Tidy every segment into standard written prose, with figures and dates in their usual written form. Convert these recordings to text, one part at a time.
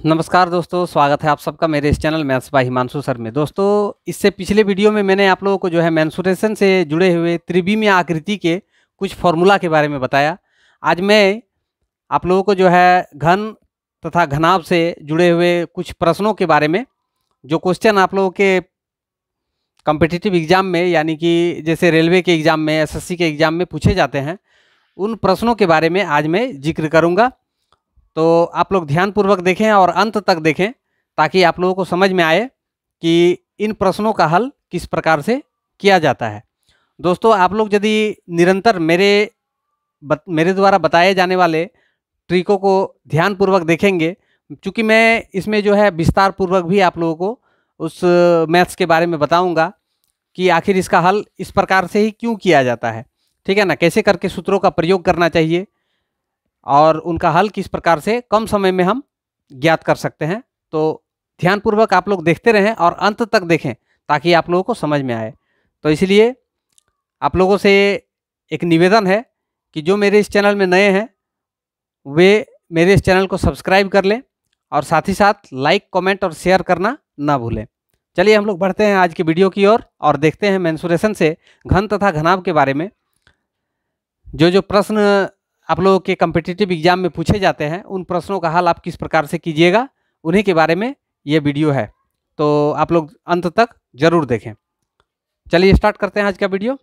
नमस्कार दोस्तों, स्वागत है आप सबका मेरे इस channel maths by Himanshu sir में। दोस्तों, इससे पिछले वीडियो में मैंने आप लोगों को जो है मेंसुरेशन से जुड़े हुए त्रिविमीय आकृति के कुछ फॉर्मूला के बारे में बताया। आज मैं आप लोगों को जो है घन तथा घनाभ से जुड़े हुए कुछ प्रश्नों के बारे में, जो क्वेश्चन आप लोगों के कॉम्पिटिटिव एग्जाम में यानी कि जैसे रेलवे के एग्ज़ाम में, एसएससी के एग्ज़ाम में पूछे जाते हैं, उन प्रश्नों के बारे में आज मैं जिक्र करूँगा। तो आप लोग ध्यानपूर्वक देखें और अंत तक देखें ताकि आप लोगों को समझ में आए कि इन प्रश्नों का हल किस प्रकार से किया जाता है। दोस्तों, आप लोग यदि निरंतर मेरे द्वारा बताए जाने वाले ट्रिकों को ध्यानपूर्वक देखेंगे, चूँकि मैं इसमें जो है विस्तार पूर्वक भी आप लोगों को उस मैथ्स के बारे में बताऊंगा कि आखिर इसका हल इस प्रकार से ही क्यों किया जाता है, ठीक है ना, कैसे करके सूत्रों का प्रयोग करना चाहिए और उनका हल किस प्रकार से कम समय में हम ज्ञात कर सकते हैं। तो ध्यानपूर्वक आप लोग देखते रहें और अंत तक देखें ताकि आप लोगों को समझ में आए। तो इसलिए आप लोगों से एक निवेदन है कि जो मेरे इस चैनल में नए हैं वे मेरे इस चैनल को सब्सक्राइब कर लें और साथ ही साथ लाइक, कमेंट और शेयर करना ना भूलें। चलिए हम लोग बढ़ते हैं आज की वीडियो की ओर और देखते हैं मेंसुरेशन से घन तथा घनाभ के बारे में जो प्रश्न आप लोगों के कॉम्पिटिटिव एग्जाम में पूछे जाते हैं, उन प्रश्नों का हल आप किस प्रकार से कीजिएगा, उन्हीं के बारे में ये वीडियो है। तो आप लोग अंत तक जरूर देखें। चलिए स्टार्ट करते हैं आज का वीडियो।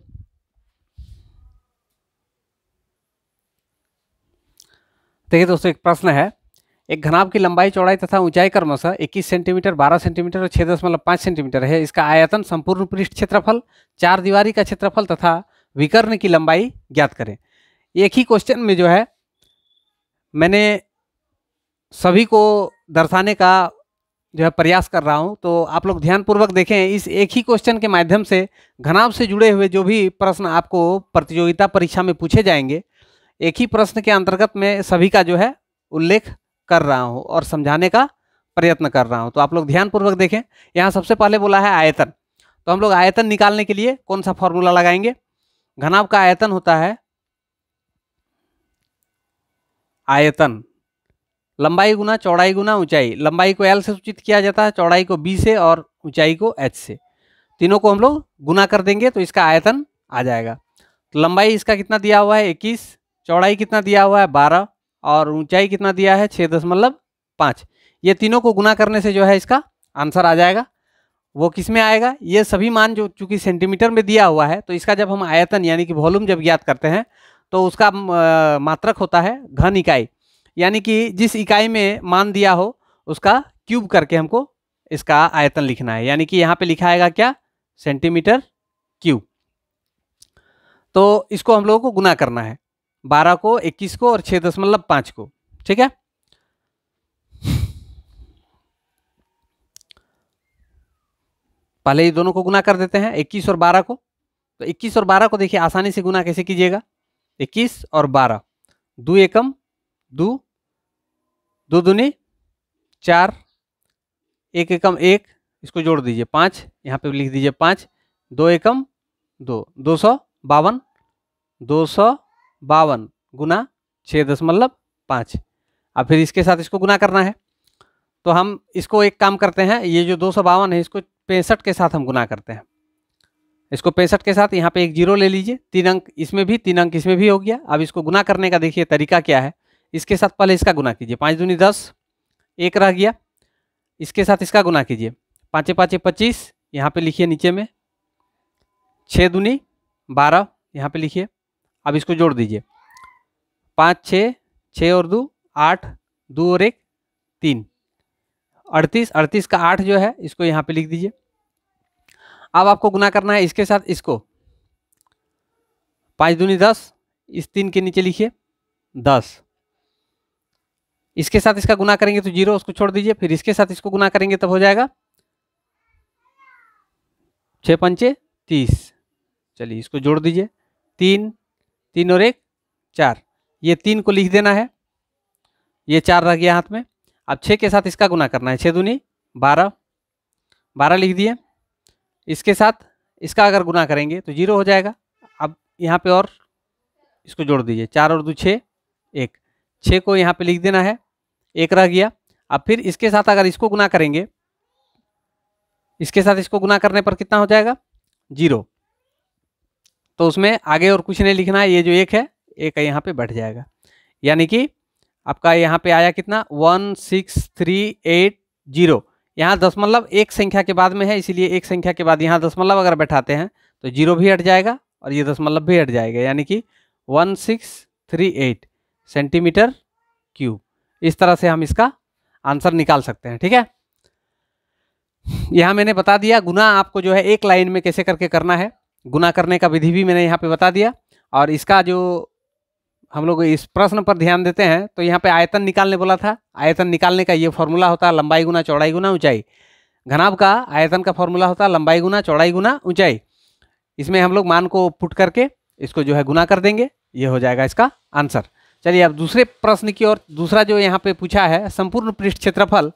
देखिए दोस्तों, एक प्रश्न है, एक घनाभ की लंबाई, चौड़ाई तथा ऊंचाई क्रमशः 21 सेंटीमीटर, 12 सेंटीमीटर और 6.5 सेंटीमीटर है। इसका आयतन, संपूर्ण पृष्ठ क्षेत्रफल, चार दीवारी का क्षेत्रफल तथा विकर्ण की लंबाई ज्ञात करें। एक ही क्वेश्चन में जो है मैंने सभी को दर्शाने का जो है प्रयास कर रहा हूं। तो आप लोग ध्यानपूर्वक देखें। इस एक ही क्वेश्चन के माध्यम से घनाभ से जुड़े हुए जो भी प्रश्न आपको प्रतियोगिता परीक्षा में पूछे जाएंगे, एक ही प्रश्न के अंतर्गत मैं सभी का जो है उल्लेख कर रहा हूं और समझाने का प्रयत्न कर रहा हूं। तो आप लोग ध्यानपूर्वक देखें। यहाँ सबसे पहले बोला है आयतन। तो हम लोग आयतन निकालने के लिए कौन सा फॉर्मूला लगाएंगे? घनाभ का आयतन होता है आयतन लंबाई गुना चौड़ाई गुना ऊंचाई। लंबाई को L से सूचित किया जाता है, चौड़ाई को B से और ऊंचाई को H से। तीनों को हम लोग गुना कर देंगे तो इसका आयतन आ जाएगा। तो लंबाई इसका कितना दिया हुआ है 21, चौड़ाई कितना दिया हुआ है 12 और ऊंचाई कितना दिया है 6.5। ये तीनों को गुना करने से जो है इसका आंसर आ जाएगा। वो किस में आएगा? ये सभी मान जो चूंकि सेंटीमीटर में दिया हुआ है, तो इसका जब हम आयतन यानी कि वॉल्यूम जब ज्ञात करते हैं तो उसका मात्रक होता है घन इकाई, यानी कि जिस इकाई में मान दिया हो उसका क्यूब करके हमको इसका आयतन लिखना है। यानी कि यहाँ पे लिखा आएगा क्या? Centimetre cube. तो इसको हम लोगों को गुना करना है, 12 को, 21 को और 6.5 को, ठीक है। पहले ये दोनों को गुना कर देते हैं, 21 और 12 को। तो 21 और 12 को देखिए आसानी से गुना कैसे कीजिएगा? 21 और 12, 2 एकम 2, 2 दूनी 4, 1 एकम 1, इसको जोड़ दीजिए 5, यहाँ पे लिख दीजिए 5, 2 एकम 2, 252, 252 गुना 6.5। अब फिर इसके साथ इसको गुना करना है। तो हम इसको एक काम करते हैं, ये जो 252 है इसको 65 के साथ हम गुना करते हैं। इसको 65 के साथ यहाँ पे एक जीरो ले लीजिए, 3 अंक इसमें भी, 3 अंक इसमें भी हो गया। अब इसको गुना करने का देखिए तरीका क्या है। इसके साथ पहले इसका गुना कीजिए, 5 दूनी 10, 1 रह गया। इसके साथ इसका गुना कीजिए, 5 5 25, यहाँ पे लिखिए नीचे में, 6 दूनी 12, यहाँ पे लिखिए। अब इसको जोड़ दीजिए, 5 6, 6 और 2 8, 2 और 1 3, 38, 38 का 8 जो है इसको यहाँ पे लिख दीजिए। अब आपको गुना करना है इसके साथ इसको, 5 दूनी 10, इस 3 के नीचे लिखिए 10। इसके साथ इसका गुना करेंगे तो 0, उसको छोड़ दीजिए। फिर इसके साथ इसको गुना करेंगे तब हो जाएगा 6 पंचे 30। चलिए इसको जोड़ दीजिए, 3, 3 और 1 4, ये 3 को लिख देना है, ये 4 रह गया हाथ में। अब 6 के साथ इसका गुना करना है, 6 दूनी 12, 12 लिख दिए। इसके साथ इसका अगर गुना करेंगे तो 0 हो जाएगा। अब यहाँ पे और इसको जोड़ दीजिए, 4 और 2 6, 1, 6 को यहाँ पे लिख देना है, 1 रह गया। अब फिर इसके साथ अगर इसको गुना करेंगे, इसके साथ इसको गुना करने पर कितना हो जाएगा 0। तो उसमें आगे और कुछ नहीं लिखना है, ये जो एक है एक यहाँ पे बैठ जाएगा, यानी कि आपका यहाँ पे आया कितना 16380। यहाँ दशमलव एक संख्या के बाद में है, इसीलिए एक संख्या के बाद यहाँ दशमलव अगर बैठाते हैं तो 0 भी हट जाएगा और ये दशमलव भी हट जाएगा, यानी कि 1638 सेंटीमीटर क्यूब। इस तरह से हम इसका आंसर निकाल सकते हैं। ठीक है, यहाँ मैंने बता दिया गुना आपको जो है एक लाइन में कैसे करके करना है, गुना करने का विधि भी मैंने यहाँ पे बता दिया। और इसका जो हम लोग इस प्रश्न पर ध्यान देते हैं तो यहाँ पे आयतन निकालने बोला था। आयतन निकालने का ये फॉर्मूला होता है लंबाई गुना चौड़ाई गुना ऊंचाई। घनाभ का आयतन का फॉर्मूला होता है लंबाई गुना चौड़ाई गुना ऊंचाई। इसमें हम लोग मान को पुट करके इसको जो है गुना कर देंगे, ये हो जाएगा इसका आंसर। चलिए अब दूसरे प्रश्न की ओर। दूसरा जो यहाँ पे पूछा है संपूर्ण पृष्ठ क्षेत्रफल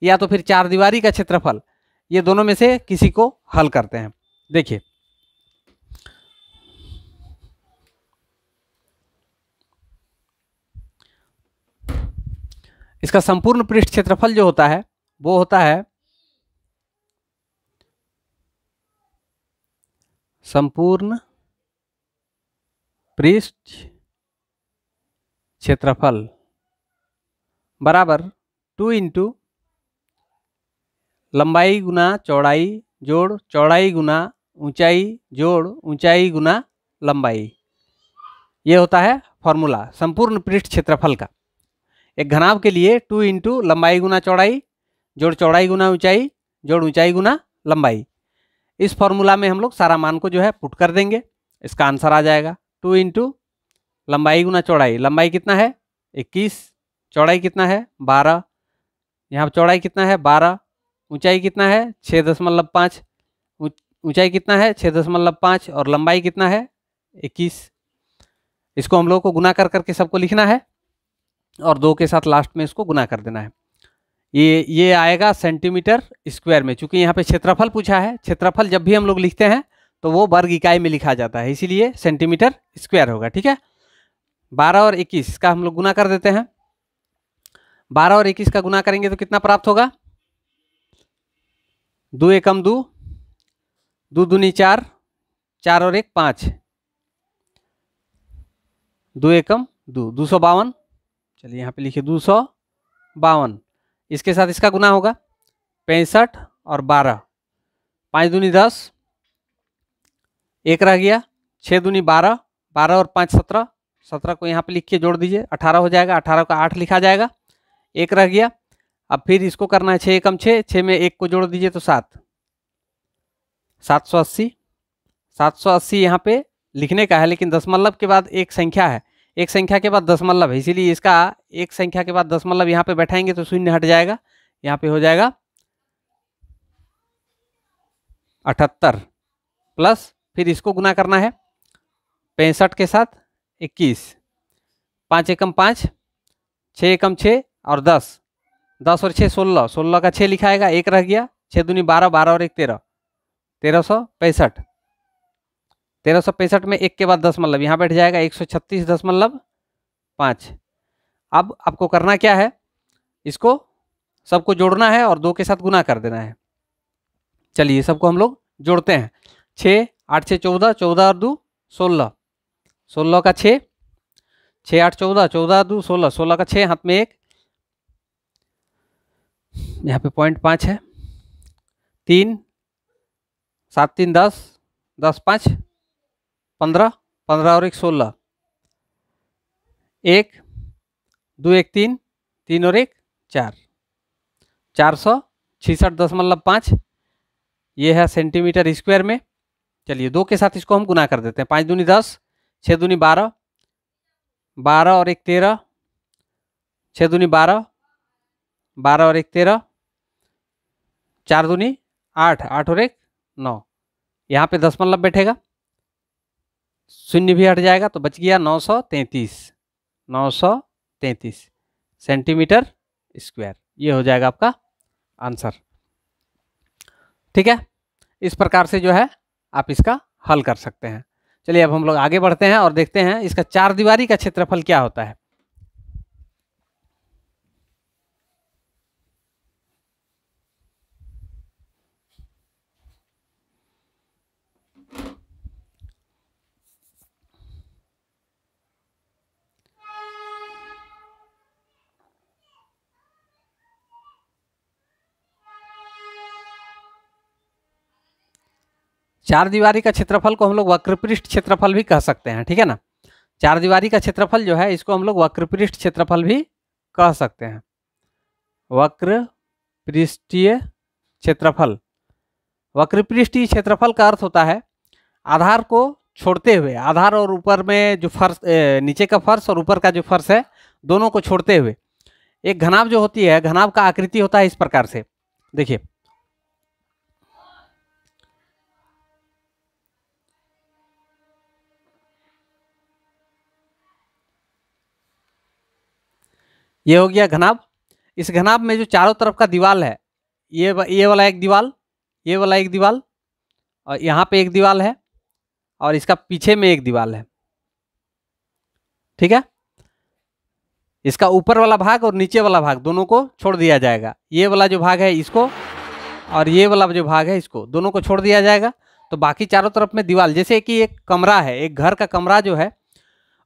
या तो फिर चार दीवारी का क्षेत्रफल, ये दोनों में से किसी को हल करते हैं। देखिए इसका संपूर्ण पृष्ठ क्षेत्रफल जो होता है वो होता है संपूर्ण पृष्ठ क्षेत्रफल बराबर 2 इंटू लंबाई गुना चौड़ाई जोड़ चौड़ाई गुना ऊंचाई जोड़ ऊंचाई गुना लंबाई। ये होता है फॉर्मूला संपूर्ण पृष्ठ क्षेत्रफल का। एक घनाभ के लिए 2 इंटू लंबाई गुना चौड़ाई जोड़ चौड़ाई गुना ऊंचाई जोड़ ऊंचाई गुना लंबाई। इस फॉर्मूला में हम लोग सारा मान को जो है पुट कर देंगे, इसका आंसर आ जाएगा 2 इंटू लंबाई गुना चौड़ाई। लंबाई कितना है 21, चौड़ाई कितना है 12, यहाँ चौड़ाई कितना है 12, ऊंचाई कितना है 6.5, ऊंचाई कितना है 6.5 और लंबाई कितना है 21। इसको हम लोग को गुना कर करके सबको लिखना है और 2 के साथ लास्ट में इसको गुना कर देना है। ये आएगा सेंटीमीटर स्क्वायर में। चूंकि यहाँ पे क्षेत्रफल पूछा है, क्षेत्रफल जब भी हम लोग लिखते हैं तो वो वर्ग इकाई में लिखा जाता है, इसीलिए सेंटीमीटर स्क्वायर होगा। ठीक है, 12 और 21 का हम लोग गुना कर देते हैं। 12 और 21 का गुना करेंगे तो कितना प्राप्त होगा 2 एकम 2, 2 दूनी 4, 4 और 1 5, 2 एकम 2, 252। चलिए यहाँ पे लिखिए 252। इसके साथ इसका गुना होगा 65 और 12, 5 दूनी 10, 1 रह गया, 6 दूनी 12, 12 और 5 17, 17 को यहाँ पे लिख के जोड़ दीजिए 18 हो जाएगा, 18 का 8 लिखा जाएगा, 1 रह गया। अब फिर इसको करना है 6 एकम 6, 6 में 1 को जोड़ दीजिए तो 7, 780। 780 यहाँ पे लिखने का है, लेकिन दशमलव के बाद एक संख्या है, एक संख्या के बाद दशमलव है, इसीलिए इसका एक संख्या के बाद दशमलव यहाँ पे बैठाएंगे तो शून्य हट जाएगा, यहाँ पे हो जाएगा 78 प्लस फिर इसको गुना करना है 65 के साथ 21, 5 एकम 5, 6 एकम 6 और 10, 10 और 6 16, 16 का 6 लिखाएगा, 1 रह गया, 6 दूनी 12, 12 और 1 13, 1365। 1365 में 1 के बाद दशमलव यहाँ बैठ जाएगा 136.5। अब आपको करना क्या है, इसको सबको जोड़ना है और 2 के साथ गुना कर देना है। चलिए सबको हम लोग जोड़ते हैं। 6 8 6 14, 14 और 2 16, 16 का 6, 6 8 14, 14 2 16, 16 का 6, हाथ में 1, यहाँ पे 0.5 है, 3 7 3 10, 10 5 15, 15 और 1 16, 1 2 1 3, 3 और 1 4, 466.5 ये है सेंटीमीटर स्क्वायर में। चलिए 2 के साथ इसको हम गुना कर देते हैं। 5 दूनी 10, 6 दूनी 12, 12 और 1 13, 6 दूनी 12, 12 और 1 13, 4 दूनी 8, 8 और 1 9, यहाँ पे दशमलव बैठेगा, शून्य भी हट जाएगा तो बच गया 933 सेंटीमीटर स्क्वायर। ये हो जाएगा आपका आंसर। ठीक है, इस प्रकार से जो है आप इसका हल कर सकते हैं। चलिए अब हम लोग आगे बढ़ते हैं और देखते हैं इसका चार दीवारी का क्षेत्रफल क्या होता है। चार दीवारी का क्षेत्रफल को हम लोग वक्रपृष्ठ क्षेत्रफल भी कह सकते हैं, ठीक है ना। चार दीवारी का क्षेत्रफल जो है इसको हम लोग वक्रपृष्ठ क्षेत्रफल भी कह सकते हैं। वक्रपृष्ठीय क्षेत्रफल, वक्रपृष्ठीय क्षेत्रफल का अर्थ होता है आधार को छोड़ते हुए, आधार और ऊपर में जो फर्श, नीचे का फर्श और ऊपर का जो फर्श है दोनों को छोड़ते हुए एक घनाभ जो होती है, घनाभ का आकृति होता है इस प्रकार से। देखिए ये हो गया घनाभ। इस घनाभ में जो चारों तरफ का दीवाल है, ये वाला एक दीवाल, ये वाला एक दीवाल, और यहाँ पे एक दीवाल है, और इसका पीछे में एक दीवाल है, ठीक है। इसका ऊपर वाला भाग और नीचे वाला भाग दोनों को छोड़ दिया जाएगा। ये वाला जो भाग है इसको और ये वाला जो भाग है इसको, दोनों को छोड़ दिया जाएगा। तो बाकी चारों तरफ में दीवाल, जैसे कि एक कमरा है, एक घर का कमरा जो है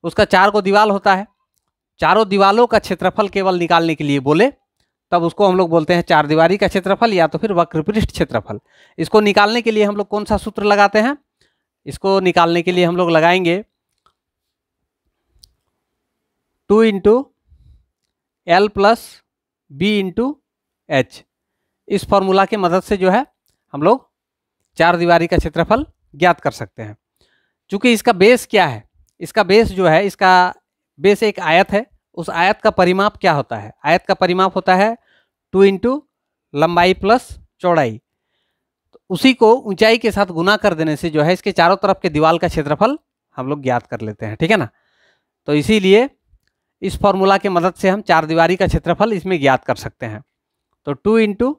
उसका 4 को दीवाल होता है। चारों दीवालों का क्षेत्रफल केवल निकालने के लिए बोले तब उसको हम लोग बोलते हैं चार दीवारी का क्षेत्रफल या तो फिर वक्रपृष्ठ क्षेत्रफल। इसको निकालने के लिए हम लोग कौन सा सूत्र लगाते हैं? इसको निकालने के लिए हम लोग लगाएंगे 2 into L plus B into H. इस फॉर्मूला की मदद से जो है हम लोग चार दीवारी का क्षेत्रफल ज्ञात कर सकते हैं। चूंकि इसका बेस क्या है, इसका बेस जो है, इसका बेस एक आयत है। उस आयत का परिमाप क्या होता है? आयत का परिमाप होता है 2 इंटू लंबाई प्लस चौड़ाई। तो उसी को ऊंचाई के साथ गुना कर देने से जो है इसके चारों तरफ के दीवार का क्षेत्रफल हम लोग ज्ञात कर लेते हैं, ठीक है ना। तो इसीलिए इस फॉर्मूला की मदद से हम चार दीवारी का क्षेत्रफल इसमें ज्ञात कर सकते हैं। तो 2 इंटू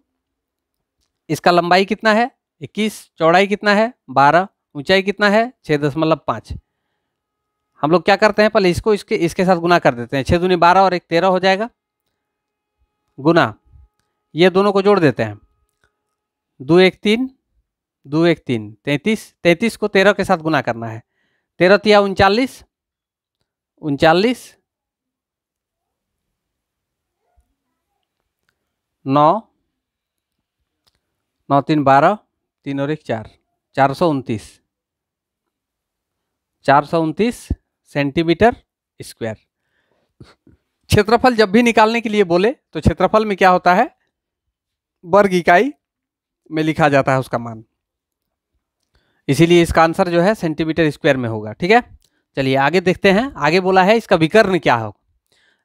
इसका लंबाई कितना है 21, चौड़ाई कितना है 12, ऊंचाई कितना है 6.5। हम लोग क्या करते हैं, पहले इसको इसके साथ गुना कर देते हैं। 6 दूनी 12 और 1 13 हो जाएगा, गुना ये दोनों को जोड़ देते हैं। 2 1 3, 2 1 3, 33, 33 को 13 के साथ गुना करना है। 13 तिया 39, 39, 9, 9 3 12, 3 और 1 4, 429, 429 सेंटीमीटर स्क्वायर। क्षेत्रफल जब भी निकालने के लिए बोले तो क्षेत्रफल में क्या होता है, वर्ग इकाई में लिखा जाता है उसका मान। इसीलिए इसका आंसर जो है सेंटीमीटर स्क्वायर में होगा, ठीक है। चलिए आगे देखते हैं। आगे बोला है इसका विकर्ण क्या होगा।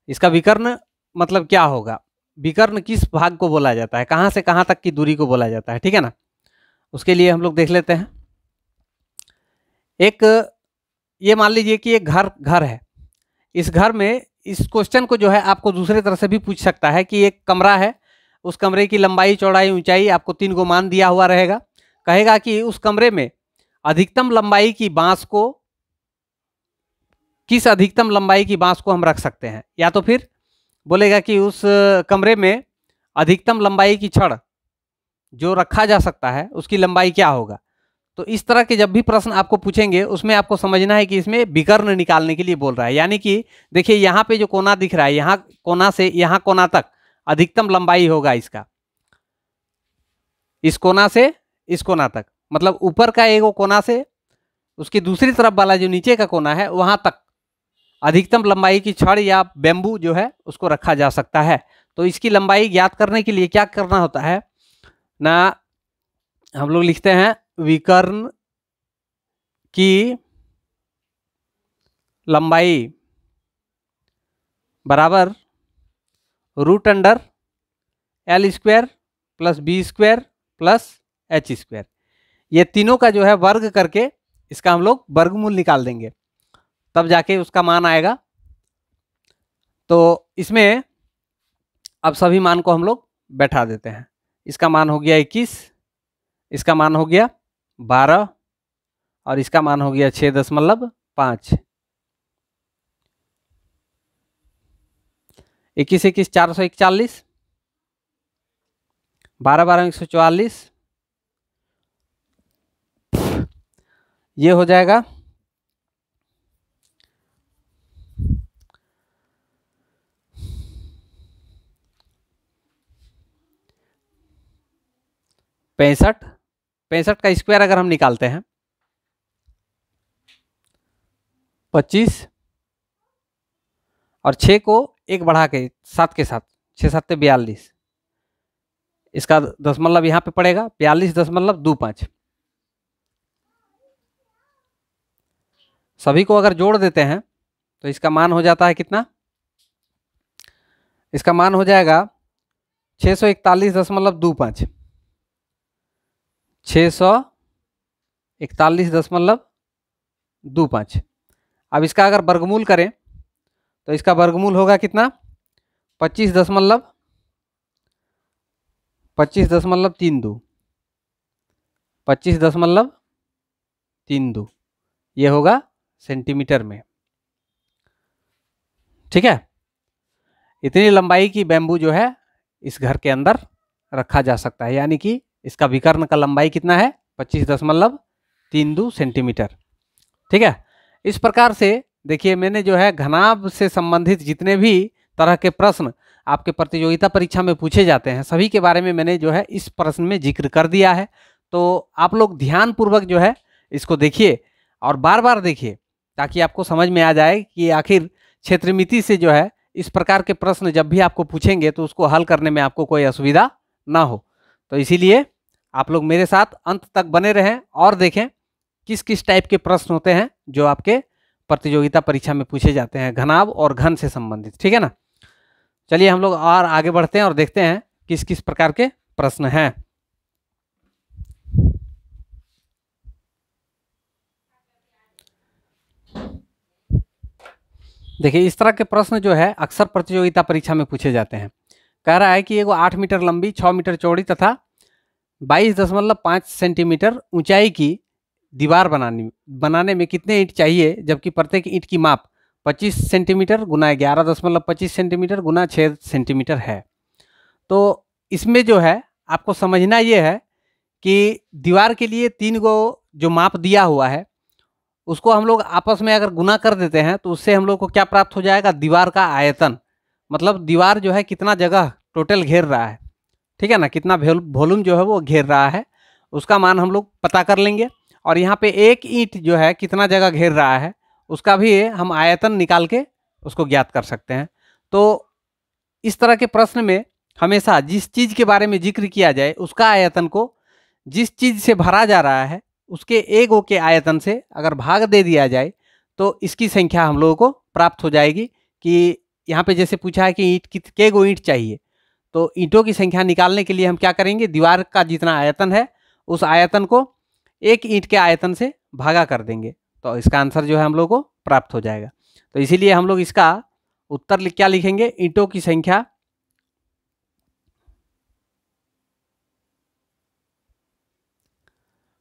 इसका विकर्ण मतलब क्या होगा, विकर्ण किस भाग को बोला जाता है, कहाँ से कहाँ तक की दूरी को बोला जाता है, ठीक है ना। उसके लिए हम लोग देख लेते हैं। एक ये मान लीजिए कि एक घर है। इस घर में इस क्वेश्चन को जो है आपको दूसरे तरह से भी पूछ सकता है कि एक कमरा है, उस कमरे की लंबाई चौड़ाई ऊंचाई आपको 3 को मान दिया हुआ रहेगा। कहेगा कि उस कमरे में अधिकतम लंबाई की बांस को, किस अधिकतम लंबाई की बांस को हम रख सकते हैं, या तो फिर बोलेगा कि उस कमरे में अधिकतम लंबाई की छड़ जो रखा जा सकता है उसकी लंबाई क्या होगा। तो इस तरह के जब भी प्रश्न आपको पूछेंगे उसमें आपको समझना है कि इसमें विकर्ण निकालने के लिए बोल रहा है। यानी कि देखिए यहाँ पे जो कोना दिख रहा है, यहाँ कोना से यहाँ कोना तक अधिकतम लंबाई होगा इसका, इस कोना से इस कोना तक, मतलब ऊपर का एक कोना से उसकी दूसरी तरफ वाला जो नीचे का कोना है वहां तक अधिकतम लंबाई की छड़ या बेम्बू जो है उसको रखा जा सकता है। तो इसकी लंबाई ज्ञात करने के लिए क्या करना होता है ना, हम लोग लिखते हैं विकर्ण की लंबाई बराबर √L² plus B² plus H²। ये तीनों का जो है वर्ग करके इसका हम लोग वर्गमूल निकाल देंगे, तब जाके उसका मान आएगा। तो इसमें अब सभी मान को हम लोग बैठा देते हैं। इसका मान हो गया 21, इसका मान हो गया 12 और इसका मान हो गया 6.5। 21 21 441, 12 12 144, ये हो जाएगा 65। 65 का स्क्वायर अगर हम निकालते हैं 25 और 6 को एक बढ़ा के 7 के साथ 6 7 42, इसका दशमलव यहाँ पे पड़ेगा 42.25। सभी को अगर जोड़ देते हैं तो इसका मान हो जाता है कितना, इसका मान हो जाएगा 641.25, 641.25। अब इसका अगर वर्गमूल करें तो इसका वर्गमूल होगा कितना, 25.32, 25.32 ये होगा सेंटीमीटर में। ठीक है, इतनी लंबाई की बैम्बू जो है इस घर के अंदर रखा जा सकता है, यानी कि इसका विकर्ण का लंबाई कितना है, 25.32 सेंटीमीटर। ठीक है, इस प्रकार से देखिए मैंने जो है घनाभ से संबंधित जितने भी तरह के प्रश्न आपके प्रतियोगिता परीक्षा में पूछे जाते हैं सभी के बारे में मैंने जो है इस प्रश्न में जिक्र कर दिया है। तो आप लोग ध्यान पूर्वक जो है इसको देखिए और बार बार देखिए ताकि आपको समझ में आ जाए कि आखिर क्षेत्रमिति से जो है इस प्रकार के प्रश्न जब भी आपको पूछेंगे तो उसको हल करने में आपको कोई असुविधा ना हो। तो इसीलिए आप लोग मेरे साथ अंत तक बने रहें और देखें किस किस टाइप के प्रश्न होते हैं जो आपके प्रतियोगिता परीक्षा में पूछे जाते हैं घनाभ और घन से संबंधित। ठीक है ना, चलिए हम लोग और आगे बढ़ते हैं और देखते हैं किस किस प्रकार के प्रश्न हैं। देखिए इस तरह के प्रश्न जो है अक्सर प्रतियोगिता परीक्षा में पूछे जाते हैं। कह रहा है कि एगो 8 मीटर लंबी 6 मीटर चौड़ी तथा 22.5 सेंटीमीटर ऊंचाई की दीवार बनाने में कितने ईंट चाहिए, जबकि प्रत्येक ईंट की माप 25 सेंटीमीटर गुना 11.25 सेंटीमीटर गुना 6 सेंटीमीटर है। तो इसमें जो है आपको समझना ये है कि दीवार के लिए 3 गो जो माप दिया हुआ है उसको हम लोग आपस में अगर गुना कर देते हैं तो उससे हम लोग को क्या प्राप्त हो जाएगा, दीवार का आयतन, मतलब दीवार जो है कितना जगह टोटल घेर रहा है। ठीक है ना, कितना वॉल्यूम जो है वो घेर रहा है उसका मान हम लोग पता कर लेंगे। और यहाँ पे एक ईंट जो है कितना जगह घेर रहा है उसका भी हम आयतन निकाल के उसको ज्ञात कर सकते हैं। तो इस तरह के प्रश्न में हमेशा जिस चीज़ के बारे में जिक्र किया जाए उसका आयतन को जिस चीज़ से भरा जा रहा है उसके एक ओ के आयतन से अगर भाग दे दिया जाए तो इसकी संख्या हम लोगों को प्राप्त हो जाएगी। कि यहाँ पे जैसे पूछा है कि ईंट कितने गो ईंट चाहिए, तो ईंटों की संख्या निकालने के लिए हम क्या करेंगे, दीवार का जितना आयतन है उस आयतन को एक ईंट के आयतन से भागा कर देंगे तो इसका आंसर जो है हम लोग को प्राप्त हो जाएगा। तो इसीलिए हम लोग इसका उत्तर क्या लिखेंगे,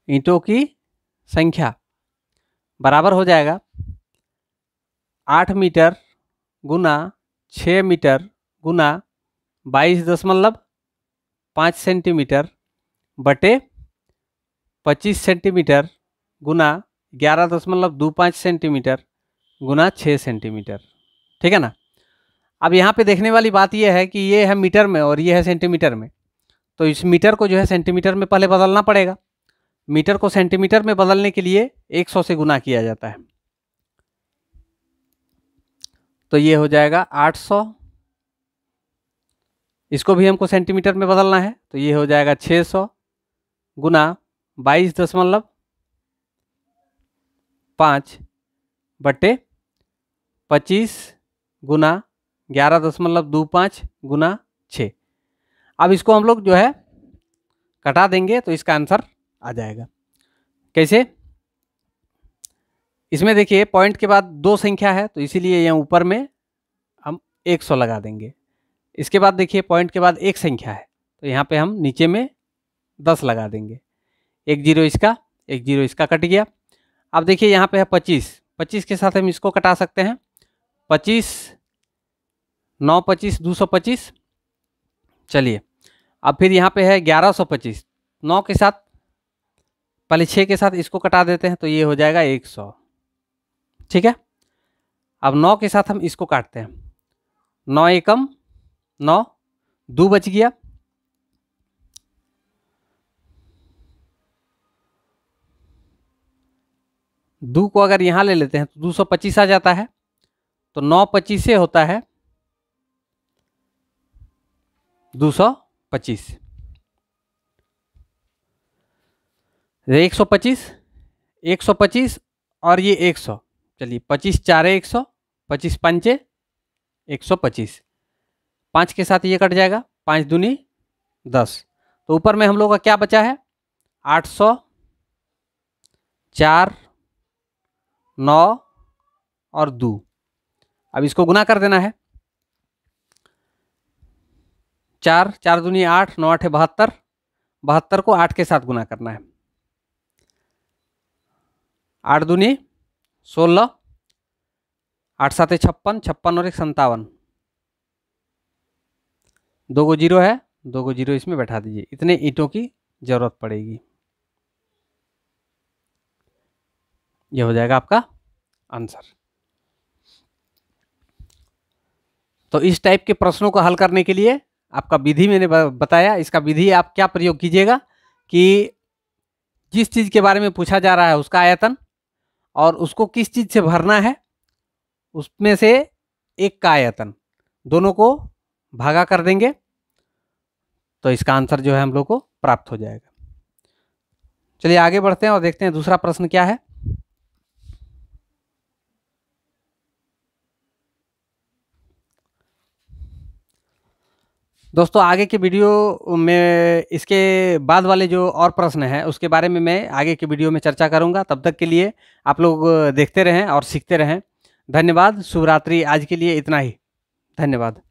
ईंटों की संख्या बराबर हो जाएगा 8 मीटर गुना 6 मीटर गुना 22.5 सेंटीमीटर बटे 25 सेंटीमीटर गुना 11.25 सेंटीमीटर गुना 6 सेंटीमीटर। ठीक है ना। अब यहाँ पे देखने वाली बात यह है कि ये है मीटर में और ये है सेंटीमीटर में, तो इस मीटर को जो है सेंटीमीटर में पहले बदलना पड़ेगा। मीटर को सेंटीमीटर में बदलने के लिए 100 से गुना किया जाता है, तो ये हो जाएगा 800। इसको भी हमको सेंटीमीटर में बदलना है तो ये हो जाएगा 600 गुना 22.5 बटे 25 गुना 11.25 गुना 6। अब इसको हम लोग जो है कटा देंगे तो इसका आंसर आ जाएगा। कैसे, इसमें देखिए पॉइंट के बाद 2 संख्या है तो इसीलिए यहाँ ऊपर में हम 100 लगा देंगे। इसके बाद देखिए पॉइंट के बाद 1 संख्या है तो यहाँ पे हम नीचे में 10 लगा देंगे। 1 0 इसका 1 0 इसका कट गया। अब देखिए यहाँ पे है 25 के साथ हम इसको कटा सकते हैं। 25 9 25 225। चलिए अब फिर यहाँ पे है 1125, 9 के साथ पहले 6 के साथ इसको कटा देते हैं तो ये हो जाएगा 100। ठीक है, अब 9 के साथ हम इसको काटते हैं। 9 एकम 9, 2 बच गया। 2 को अगर यहाँ ले लेते हैं तो 225 आ जाता है। तो 9 25 से होता है 225। 125, 125 और ये 100। चलिए 25 4 100, 25 पंचे 125, 5 के साथ ये कट जाएगा, 5 दूनी 10। तो ऊपर में हम लोग का क्या बचा है? 800, 4, 9 और 2। अब इसको गुना कर देना है। 4 4 दूनी 8, 9 8 72, 72 को 8 के साथ गुना करना है। 8 दूनी 16, 8 7 56, 56 और 1 57। 2 को 0 है, 2 को 0 इसमें बैठा दीजिए। इतने ईंटों की जरूरत पड़ेगी। यह हो जाएगा आपका आंसर। तो इस टाइप के प्रश्नों को हल करने के लिए आपका विधि मैंने बताया। इसका विधि आप क्या प्रयोग कीजिएगा कि जिस चीज़ के बारे में पूछा जा रहा है उसका आयतन और उसको किस चीज़ से भरना है उसमें से एक का आयतन, दोनों को भागा कर देंगे तो इसका आंसर जो है हम लोग को प्राप्त हो जाएगा। चलिए आगे बढ़ते हैं और देखते हैं दूसरा प्रश्न क्या है। दोस्तों आगे के वीडियो में इसके बाद वाले जो और प्रश्न हैं उसके बारे में मैं आगे के वीडियो में चर्चा करूंगा। तब तक के लिए आप लोग देखते रहें और सीखते रहें। धन्यवाद। शुभ रात्रि। आज के लिए इतना ही। धन्यवाद।